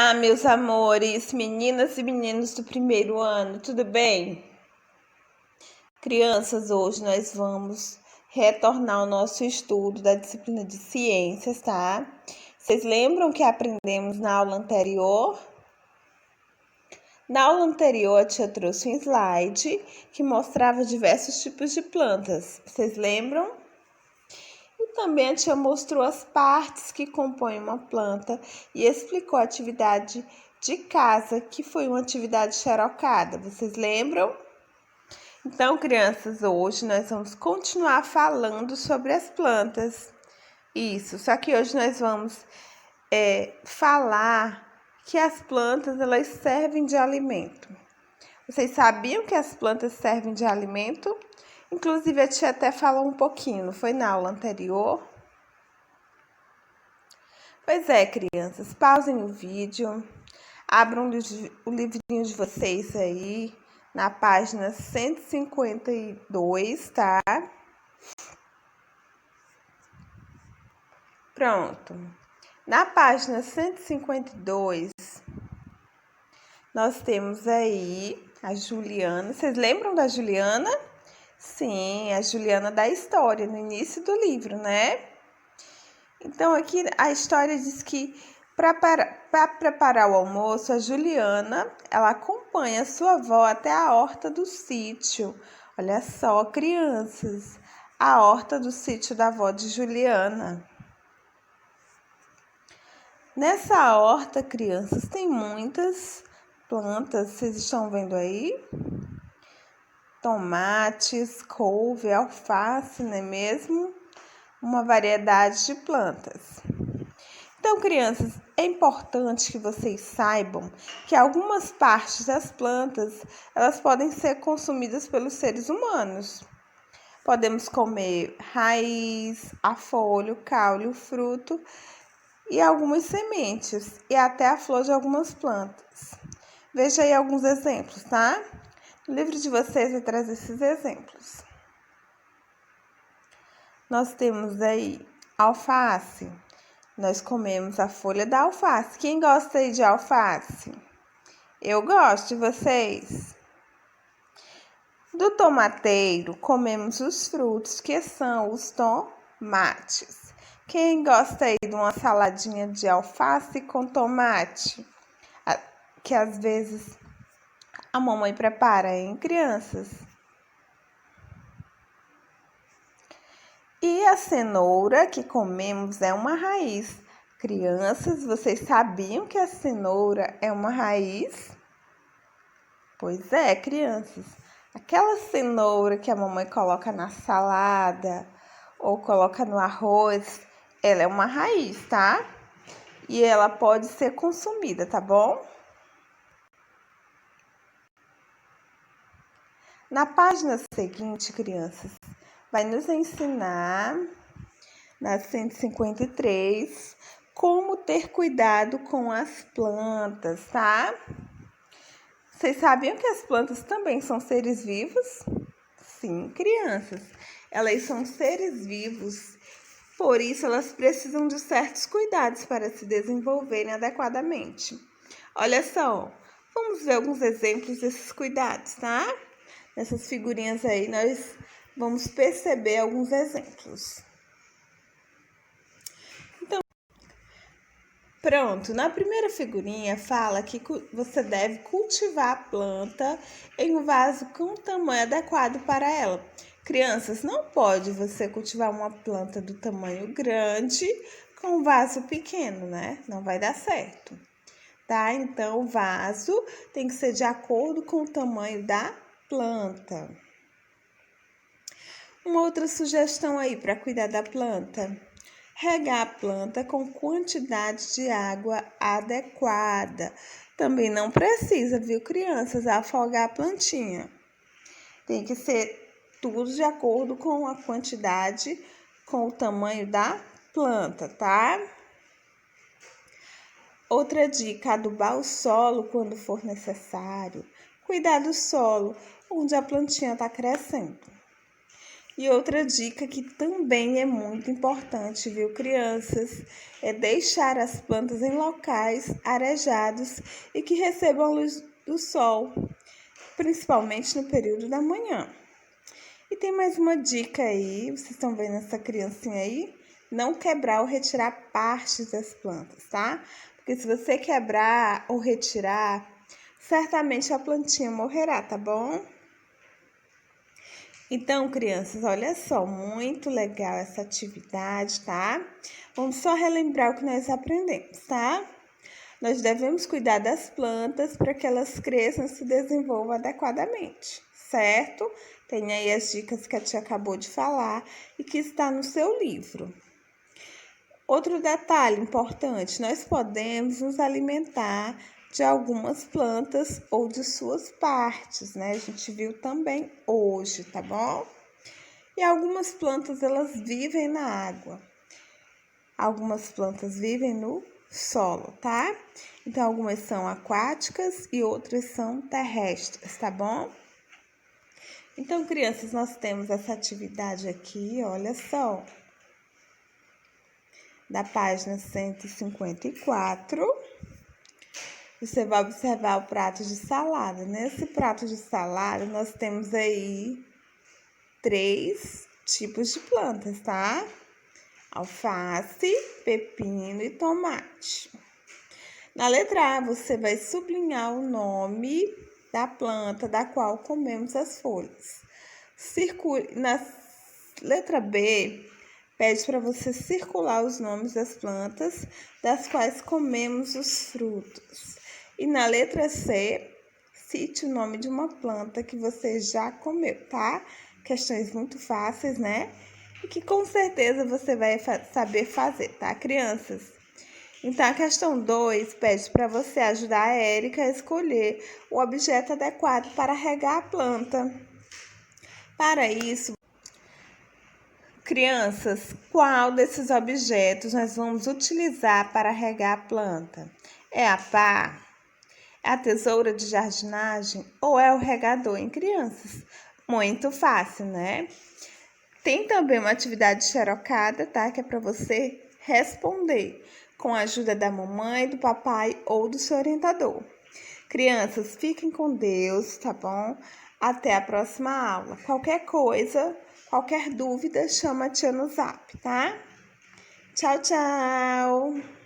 Olá, meus amores, meninas e meninos do primeiro ano, tudo bem? Crianças, hoje nós vamos retornar ao nosso estudo da disciplina de ciências, tá? Vocês lembram que aprendemos na aula anterior? Na aula anterior, a tia trouxe um slide que mostrava diversos tipos de plantas. Vocês lembram? E também a tia mostrou as partes que compõem uma planta e explicou a atividade de casa, que foi uma atividade xerocada. Vocês lembram? Então, crianças, hoje nós vamos continuar falando sobre as plantas. Isso, só que hoje nós vamos falar que as plantas elas servem de alimento. Vocês sabiam que as plantas servem de alimento? Inclusive, a tia até falou um pouquinho, não foi na aula anterior? Pois é, crianças, pausem o vídeo, abram o livrinho de vocês aí, na página 152, tá? Pronto. Na página 152, nós temos aí a Juliana. Vocês lembram da Juliana? Sim, a Juliana da história, no início do livro, né? Então, aqui a história diz que para preparar o almoço, a Juliana, ela acompanha a sua avó até a horta do sítio. Olha só, crianças, a horta do sítio da avó de Juliana. Nessa horta, crianças, tem muitas plantas, vocês estão vendo aí? Tomates, couve, alface, não é mesmo? Uma variedade de plantas. Então, crianças, é importante que vocês saibam que algumas partes das plantas, elas podem ser consumidas pelos seres humanos. Podemos comer raiz, a folha, o caule, o fruto e algumas sementes e até a flor de algumas plantas. Veja aí alguns exemplos, tá? O livro de vocês vai trazer esses exemplos. Nós temos aí alface. Nós comemos a folha da alface. Quem gosta aí de alface? Eu gosto, de vocês? Do tomateiro, comemos os frutos, que são os tomates. Quem gosta aí de uma saladinha de alface com tomate? Que às vezes a mamãe prepara, hein, crianças? E a cenoura que comemos é uma raiz. Crianças, vocês sabiam que a cenoura é uma raiz? Pois é, crianças. Aquela cenoura que a mamãe coloca na salada ou coloca no arroz, ela é uma raiz, tá? E ela pode ser consumida, tá bom? Na página seguinte, crianças, vai nos ensinar, na 153, como ter cuidado com as plantas, tá? Vocês sabiam que as plantas também são seres vivos? Sim, crianças, elas são seres vivos, por isso elas precisam de certos cuidados para se desenvolverem adequadamente. Olha só, vamos ver alguns exemplos desses cuidados, tá? Nessas figurinhas aí, nós vamos perceber alguns exemplos. Então, pronto, na primeira figurinha fala que você deve cultivar a planta em um vaso com tamanho adequado para ela. Crianças, não pode você cultivar uma planta do tamanho grande com um vaso pequeno, né? Não vai dar certo, tá? Então, o vaso tem que ser de acordo com o tamanho da planta. Uma outra sugestão aí para cuidar da planta: regar a planta com quantidade de água adequada. Também não precisa, viu, crianças, afogar a plantinha. Tem que ser tudo de acordo com a quantidade, com o tamanho da planta, tá? Outra dica: adubar o solo quando for necessário. Cuidar do solo onde a plantinha está crescendo. E outra dica que também é muito importante, viu, crianças, é deixar as plantas em locais arejados e que recebam a luz do sol, principalmente no período da manhã. E tem mais uma dica aí, vocês estão vendo essa criancinha aí? Não quebrar ou retirar partes das plantas, tá? Porque se você quebrar ou retirar, certamente a plantinha morrerá, tá bom? Então, crianças, olha só, muito legal essa atividade, tá? Vamos só relembrar o que nós aprendemos, tá? Nós devemos cuidar das plantas para que elas cresçam e se desenvolvam adequadamente, certo? Tem aí as dicas que a tia acabou de falar e que está no seu livro. Outro detalhe importante, nós podemos nos alimentar de algumas plantas ou de suas partes, né? A gente viu também hoje, tá bom? E algumas plantas, elas vivem na água. Algumas plantas vivem no solo, tá? Então, algumas são aquáticas e outras são terrestres, tá bom? Então, crianças, nós temos essa atividade aqui, olha só, da página 154. Você vai observar o prato de salada. Nesse prato de salada, nós temos aí 3 tipos de plantas, tá? Alface, pepino e tomate. Na letra A, você vai sublinhar o nome da planta da qual comemos as folhas. Na letra B, pede para você circular os nomes das plantas das quais comemos os frutos. E na letra C, cite o nome de uma planta que você já comeu, tá? Questões muito fáceis, né? E que com certeza você vai saber fazer, tá, crianças? Então, a questão 2 pede para você ajudar a Érica a escolher o objeto adequado para regar a planta. Para isso, crianças, qual desses objetos nós vamos utilizar para regar a planta? É a pá? É a tesoura de jardinagem ou é o regador, em crianças? Muito fácil, né? Tem também uma atividade xerocada, tá? Que é para você responder com a ajuda da mamãe, do papai ou do seu orientador. Crianças, fiquem com Deus, tá bom? Até a próxima aula. Qualquer coisa, qualquer dúvida, chama a tia no zap, tá? Tchau, tchau!